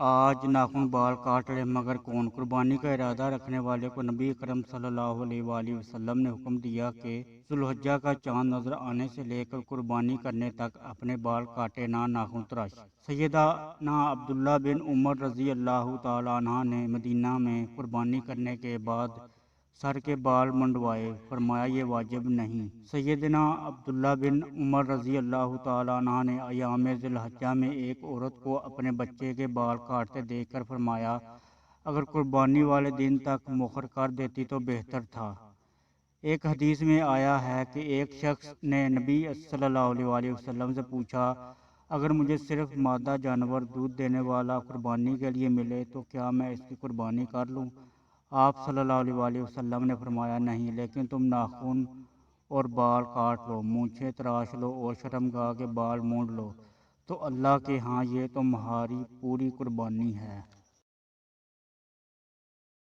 آج ناخن بال کاٹ لے مگر کون؟ قربانی کا ارادہ رکھنے والے کو نبی اکرم صلی اللہ علیہ وآلہ وسلم نے حکم دیا کہ ذوالحجہ کا چاند نظر آنے سے لے کر قربانی کرنے تک اپنے بال کاٹے نہ ناخن تراشے۔ سیدنا عبداللہ بن عمر رضی اللہ تعالیٰ عنہ نے مدینہ میں قربانی کرنے کے بعد سر کے بال منڈوائے، فرمایا یہ واجب نہیں۔ سیدنا عبداللہ بن عمر رضی اللہ تعالیٰ عنہ نے ایام ذی الحجہ میں ایک عورت کو اپنے بچے کے بال کاٹتے دیکھ کر فرمایا اگر قربانی والے دن تک مؤخر کر دیتی تو بہتر تھا۔ ایک حدیث میں آیا ہے کہ ایک شخص نے نبی صلی اللہ علیہ وآلہ وسلم سے پوچھا اگر مجھے صرف مادہ جانور دودھ دینے والا قربانی کے لیے ملے تو کیا میں اس کی قربانی کر لوں؟ آپ صلی اللہ علیہ وآلہ وسلم نے فرمایا نہیں، لیکن تم ناخن اور بال کاٹ لو، مونچھیں تراش لو اور شرمگاہ کے بال مونڈ لو تو اللہ کے ہاں یہ تمہاری پوری قربانی ہے۔